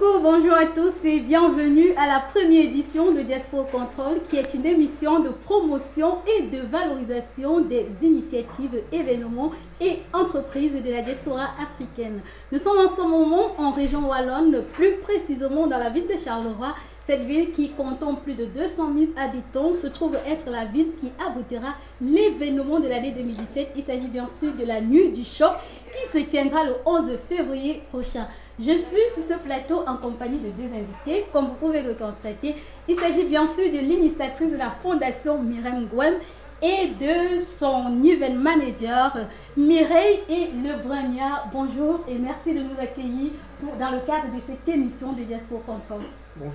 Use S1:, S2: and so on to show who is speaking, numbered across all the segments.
S1: Coucou, bonjour à tous et bienvenue à la première édition de Diaspora Control, qui est une émission de promotion et de valorisation des initiatives, événements et entreprises de la diaspora africaine. Nous sommes en ce moment en région wallonne, plus précisément dans la ville de Charleroi. Cette ville qui comptant plus de 200 000 habitants se trouve être la ville qui abritera l'événement de l'année 2017. Il s'agit bien sûr de la Nuit du Choc qui se tiendra le 11 février prochain. Je suis sur ce plateau en compagnie de deux invités. Comme vous pouvez le constater, il s'agit bien sûr de l'initiatrice de la Fondation Myriam Ngouem et de son event manager Mireille et Lebrania. Bonjour et merci de nous accueillir dans le cadre de cette émission de Diaspora Control.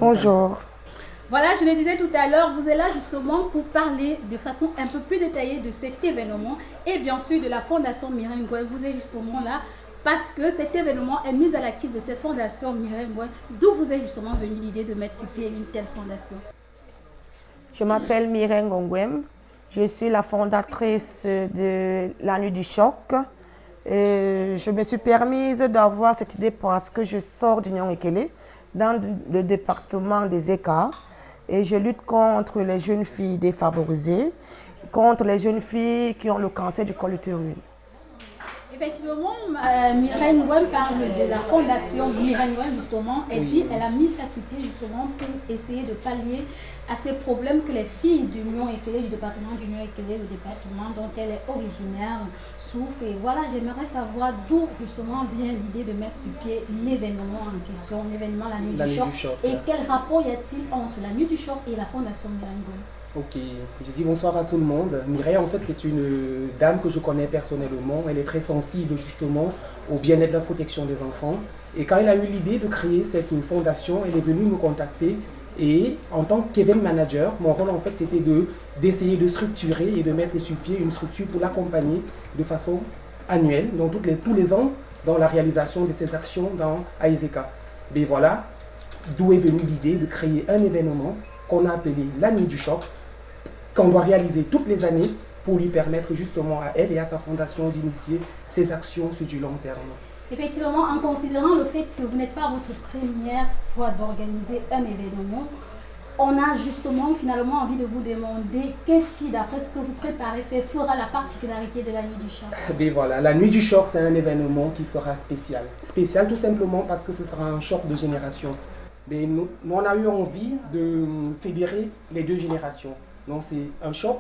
S2: Bonjour.
S1: Voilà, je le disais tout à l'heure, vous êtes là justement pour parler de façon un peu plus détaillée de cet événement et bien sûr de la Fondation Myriam Ngouem. Vous êtes justement là parce que cet événement est mis à l'actif de cette fondation Myriam Ngouem. D'où vous est justement venue l'idée de mettre sur pied une telle fondation?
S2: Je m'appelle Myriam Ngouem. Je suis la fondatrice de la Nuit du Choc. Je me suis permise d'avoir cette idée parce que je sors du Nyon-Ekele dans le département des Écarts et je lutte contre les jeunes filles défavorisées, contre les jeunes filles qui ont le cancer du col utérine.
S1: Effectivement, Myriam Ngouem parle de la fondation Myriam Ngouem justement. Elle a mis ça sur pied justement pour essayer de pallier à ces problèmes que les filles du Nyon-Ekele, du département du Nyon-Ekele, le département dont elle est originaire, souffrent. Et voilà, j'aimerais savoir d'où justement vient l'idée de mettre sur pied l'événement en question, l'événement La Nuit du Choc. Et quel rapport y a-t-il entre La Nuit du Choc et la fondation Myriam Ngouem?
S3: Ok, je dis bonsoir à tout le monde. Mireille, en fait, c'est une dame que je connais personnellement. Elle est très sensible justement au bien-être et la protection des enfants. Et quand elle a eu l'idée de créer cette fondation, elle est venue me contacter. Et en tant qu'event manager, mon rôle en fait, c'était d'essayer de structurer et de mettre sur pied une structure pour l'accompagner de façon annuelle, donc tous les ans, dans la réalisation de ces actions dans Aizeka. Et voilà, d'où est venue l'idée de créer un événement qu'on a appelé la Nuit du Choc, qu'on doit réaliser toutes les années pour lui permettre justement à elle et à sa fondation d'initier ces actions sur du long terme.
S1: Effectivement, en considérant le fait que vous n'êtes pas votre première fois d'organiser un événement, on a justement finalement envie de vous demander qu'est-ce qui, d'après ce que vous préparez, fera la particularité de la Nuit du Choc.
S3: Et voilà, la Nuit du Choc, c'est un événement qui sera spécial. Spécial tout simplement parce que ce sera un choc de génération. Mais nous, on a eu envie de fédérer les deux générations. Donc c'est un choc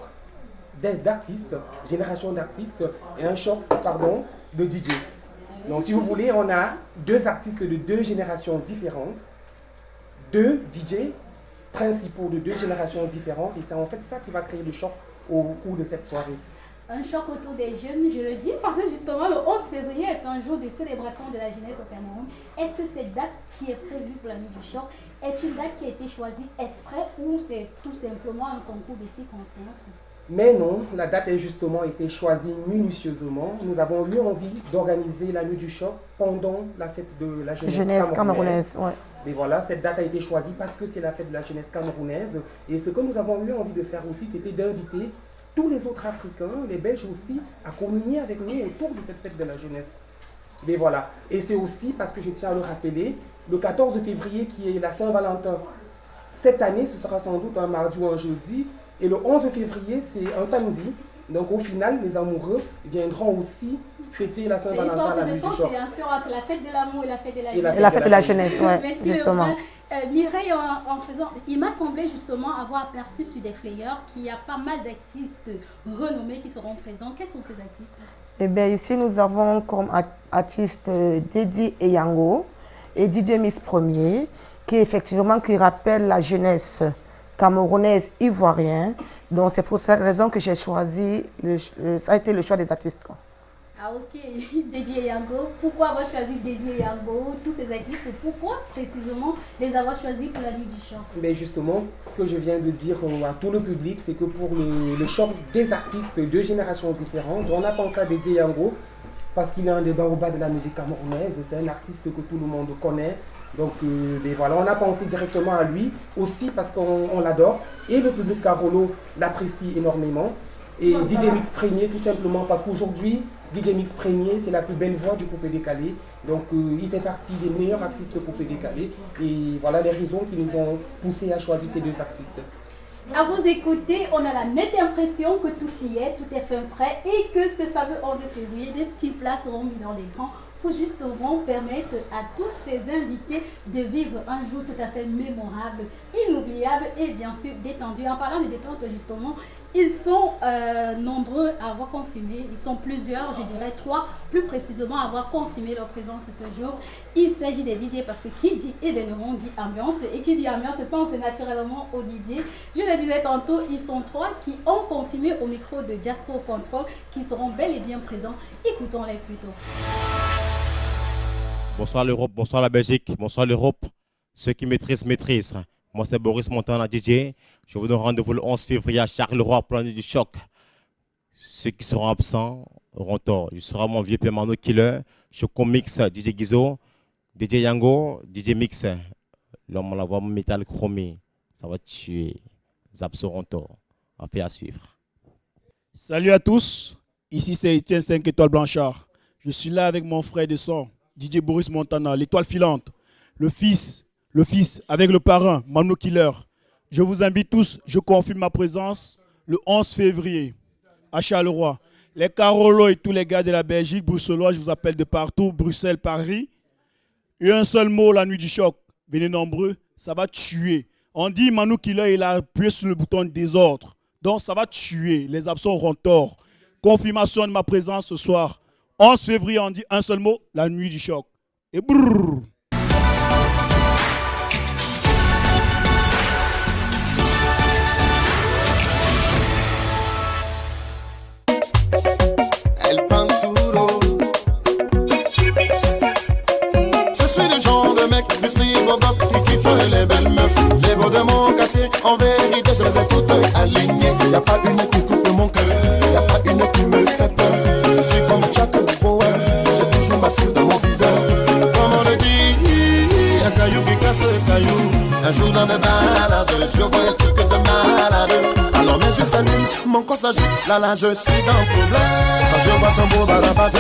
S3: d'artistes, génération d'artistes, et un choc, de DJ. Donc si vous voulez, on a deux artistes de deux générations différentes, deux DJ principaux de deux générations différentes, et c'est en fait ça qui va créer le choc au cours de cette soirée.
S1: Un choc autour des jeunes, je le dis, parce que justement le 11 février est un jour de célébration de la jeunesse au Cameroun. Est-ce que cette date qui est prévue pour la Nuit du Choc est une date qui a été choisie exprès ou c'est tout simplement un concours de circonstances?
S3: Mais non, la date a justement été choisie minutieusement. Nous avons eu envie d'organiser la Nuit du Choc pendant la fête de la jeunesse camerounaise.
S2: Ouais.
S3: Et voilà, cette date a été choisie parce que c'est la fête de la jeunesse camerounaise. Et ce que nous avons eu envie de faire aussi, c'était d'inviter tous les autres Africains, les Belges aussi, à communier avec nous autour de cette fête de la jeunesse. Et voilà. Et c'est aussi parce que je tiens à le rappeler, le 14 février qui est la Saint-Valentin. Cette année, ce sera sans doute un mardi ou un jeudi. Et le 11 février, c'est un samedi. Donc au final, les amoureux viendront aussi fêter la Saint-Valentin à la Nuit du Choc.
S1: C'est une sorte de entre la fête de l'amour et la fête de la jeunesse.
S2: Et la fête de la jeunesse, oui, justement.
S1: Mireille, en faisant, il m'a semblé justement avoir aperçu sur des flyers qu'il y a pas mal d'artistes renommés qui seront présents. Quels sont ces artistes?
S2: Eh bien, ici, nous avons comme artistes Dedi Eyango et Didier Miss Premier, qui rappellent la jeunesse camerounaise ivoirienne. Donc, c'est pour cette raison que j'ai choisi, ça a été le choix des artistes. Quoi.
S1: Ah ok, Dédié Yango. Pourquoi avoir choisi Dédié Yango, tous ces artistes, pourquoi précisément les avoir choisis pour la Nuit du Choc?
S3: Mais justement, ce que je viens de dire à tout le public, c'est que pour le choc des artistes de générations différentes, on a pensé à Dédié Yango parce qu'il est un des baobabs de la musique camerounaise, c'est un artiste que tout le monde connaît. Donc voilà, on a pensé directement à lui aussi parce qu'on l'adore et le public Carolo l'apprécie énormément. Et DJ Mix Premier tout simplement parce qu'aujourd'hui, DJ Mix Premier, c'est la plus belle voix du coupé décalé. Donc il fait partie des meilleurs artistes coupé décalé. Et voilà les raisons qui nous ont poussé à choisir ces deux artistes.
S1: À vous écouter, on a la nette impression que tout y est, tout est fin prêt et que ce fameux 11 février, des petits plats seront mis dans l'écran pour justement permettre à tous ces invités de vivre un jour tout à fait mémorable, inoubliable et bien sûr détendu. En parlant de détente justement, ils sont nombreux à avoir confirmé, ils sont plusieurs, je dirais 3 plus précisément, à avoir confirmé leur présence ce jour. Il s'agit des DJ parce que qui dit événement dit ambiance et qui dit ambiance pense naturellement aux DJ. Je le disais tantôt, ils sont 3 qui ont confirmé au micro de Diaspora Control qui seront bel et bien présents. Écoutons-les plutôt.
S4: Bonsoir l'Europe, bonsoir la Belgique, bonsoir l'Europe. Ceux qui maîtrisent, maîtrisent. Moi c'est Boris Montana DJ. Je vous donne rendez-vous le 11 février à Charleroi pour la nuit du choc. Ceux qui seront absents auront tort. Je serai mon vieux Mano Killer, Choco Mix, DJ Gizo, DJ Yango, DJ Mix. L'homme à la voix métal chromé. Ça va tuer. Les absents auront tort. Affaire à suivre.
S5: Salut à tous. Ici c'est Etienne 5 étoiles Blanchard. Je suis là avec mon frère de sang, DJ Boris Montana, l'étoile filante, le fils avec le parrain, Mano Killer. Je vous invite tous, je confirme ma présence le 11 février à Charleroi. Les Carolos et tous les gars de la Belgique, bruxellois, je vous appelle de partout, Bruxelles, Paris. Et un seul mot, la nuit du choc. Venez nombreux, ça va tuer. On dit Mano Killer, il a appuyé sur le bouton désordre. Donc ça va tuer, les absents auront tort. Confirmation de ma présence ce soir. 11 février, on dit un seul mot, la nuit du choc. Et brrr.
S6: El Panturo. Je suis le genre de mec du style beau gosse qui kiffe les belles meufs. Les beaux de mon quartier, en vérité, je les écoute alignés. Y'a pas une qui coupe mon cœur, y'a pas une qui me fait peur. Je suis comme Jack Bauer, j'ai toujours ma cible dans mon viseur. Comme on le dit, un caillou qui casse le caillou. Un jour dans mes balades, je vois un truc de malade. Alors mes yeux s'allument, mon corps s'agite, là je suis dans le problème. Quand je vois son beau barabatte,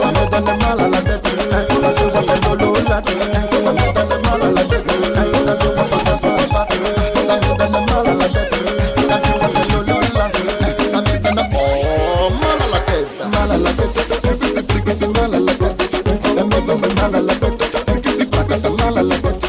S6: ça me donne mal à la tête. Quand je vois ses lolo là, ça me donne mal à la tête. Quand je vois son teint sympa, ça me donne mal à la tête. Quand je vois ses lolo là, ça me donne mal à la tête. Mal à la tête, mal à la tête. Elle me donne mal à la tête, mal à la tête.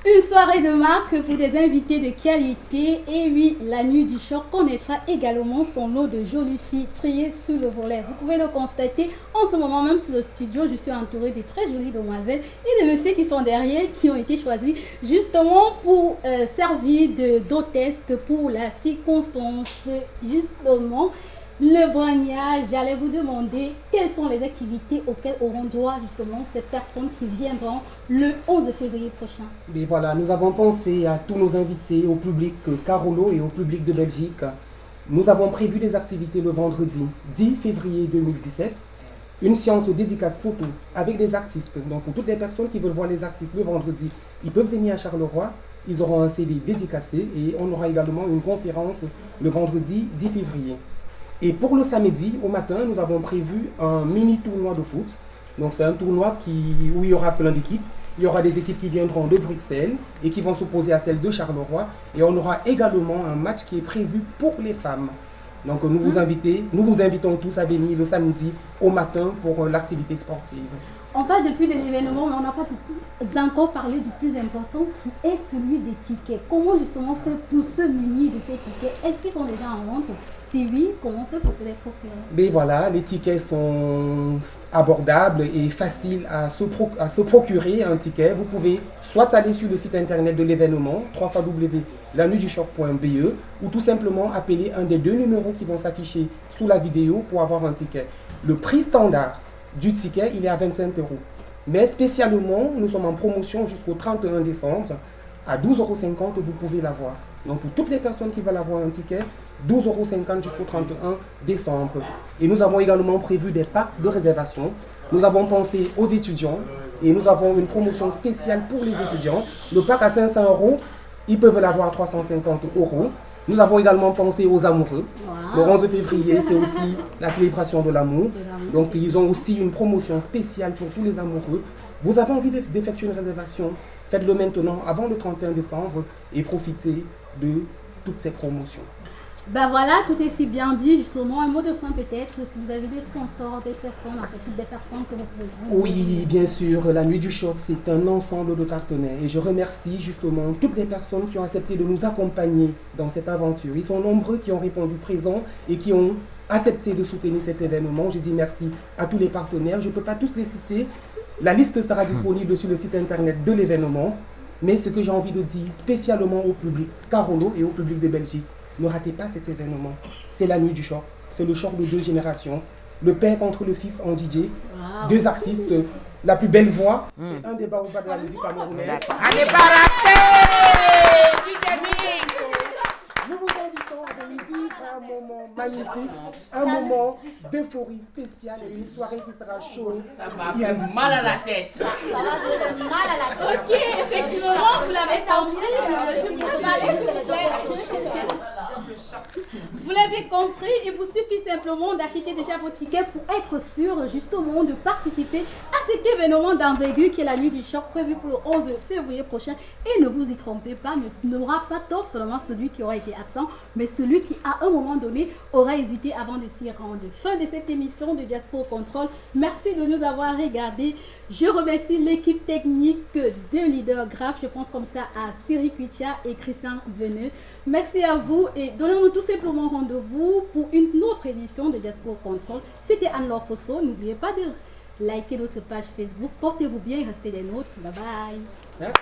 S1: Une soirée de marque pour des invités de qualité. Et oui, la nuit du choc connaîtra également son lot de jolies filles triées sous le volet. Vous pouvez le constater en ce moment même sur le studio. Je suis entourée de très jolies demoiselles et de messieurs qui sont derrière, qui ont été choisis justement pour servir d'hôtesse pour la circonstance. Justement, le brognage, j'allais vous demander quelles sont les activités auxquelles auront droit justement ces personnes qui viendront le 11 février prochain.
S3: Mais voilà, nous avons pensé à tous nos invités, au public Carolo et au public de Belgique. Nous avons prévu des activités le vendredi 10 février 2017. Une séance de dédicace photo avec des artistes. Donc pour toutes les personnes qui veulent voir les artistes le vendredi, ils peuvent venir à Charleroi. Ils auront un CD dédicacé et on aura également une conférence le vendredi 10 février. Et pour le samedi, au matin, nous avons prévu un mini tournoi de foot. Donc c'est un tournoi où il y aura plein d'équipes. Il y aura des équipes qui viendront de Bruxelles et qui vont s'opposer à celles de Charleroi. Et on aura également un match qui est prévu pour les femmes. Donc nous vous invitons tous à venir le samedi au matin pour l'activité sportive.
S1: On parle depuis de l'événement, mais on n'a pas encore parlé du plus important qui est celui des tickets. Comment justement faire pour se munir de ces tickets? Est-ce qu'ils sont déjà en vente? Si oui, comment on fait pour se les procurer?
S3: Mais voilà, les tickets sont abordables et faciles à se procurer un ticket. Vous pouvez soit aller sur le site internet de l'événement, www.lanuitduchoc.be, ou tout simplement appeler un des 2 numéros qui vont s'afficher sous la vidéo pour avoir un ticket. Le prix standard du ticket, il est à 25 €. Mais spécialement, nous sommes en promotion jusqu'au 31 décembre. À 12,50 €, vous pouvez l'avoir. Donc pour toutes les personnes qui veulent avoir un ticket, 12,50 € jusqu'au 31 décembre. Et nous avons également prévu des packs de réservation Nous avons pensé aux étudiants et nous avons une promotion spéciale pour les étudiants. Le pack à 500 €, ils peuvent l'avoir à 350 €. Nous avons également pensé aux amoureux. Le 11 février, c'est aussi la célébration de l'amour. Donc, ils ont aussi une promotion spéciale pour tous les amoureux. Vous avez envie d'effectuer une réservation, faites-le maintenant, avant le 31 décembre, et profitez de toutes ces promotions.
S1: Ben voilà, tout est si bien dit. Justement, un mot de fin peut-être, si vous avez des sponsors, des personnes, en fait, des personnes que vous pouvez...
S3: Oui, bien sûr, la Nuit du Choc, c'est un ensemble de partenaires. Et je remercie justement toutes les personnes qui ont accepté de nous accompagner dans cette aventure. Ils sont nombreux qui ont répondu présent et qui ont accepté de soutenir cet événement. Je dis merci à tous les partenaires. Je ne peux pas tous les citer. La liste sera disponible sur le site internet de l'événement. Mais ce que j'ai envie de dire spécialement au public Carolo et au public de Belgique, ne ratez pas cet événement. C'est la Nuit du Choc. C'est le choc de 2 générations. Le père contre le fils en DJ. Wow. 2 artistes, la plus belle voix et un des baobabs de la musique camerounaise.
S2: Allez, pas raté!
S3: Nous vous invitons à vivre un moment magnifique, un moment d'euphorie spéciale et une soirée qui sera chaude.
S7: Ça va faire mal à la tête.
S1: Ça va faire mal à la tête. Ok, effectivement, vous l'avez compris. Je vous parlais, s'il vous plaît. Vous l'avez compris, il vous suffit simplement d'acheter déjà vos tickets pour être sûr justement de participer à cet événement d'envergure qui est la Nuit du Choc prévu pour le 11 février prochain. Et ne vous y trompez pas, n'aura pas tort seulement celui qui aura été absent, mais celui qui à un moment donné aura hésité avant de s'y rendre. Fin de cette émission de Diaspora Control. Merci de nous avoir regardés. Je remercie l'équipe technique de Leader Graph, je pense comme ça à Siri Kuitia et Christian Veneux. Merci à vous et donnez-nous tout simplement rendez-vous pour une autre édition de Diaspora Control. C'était Anne-Laure Fosso. N'oubliez pas de liker notre page Facebook. Portez-vous bien et restez des nôtres. Bye bye.
S3: Merci.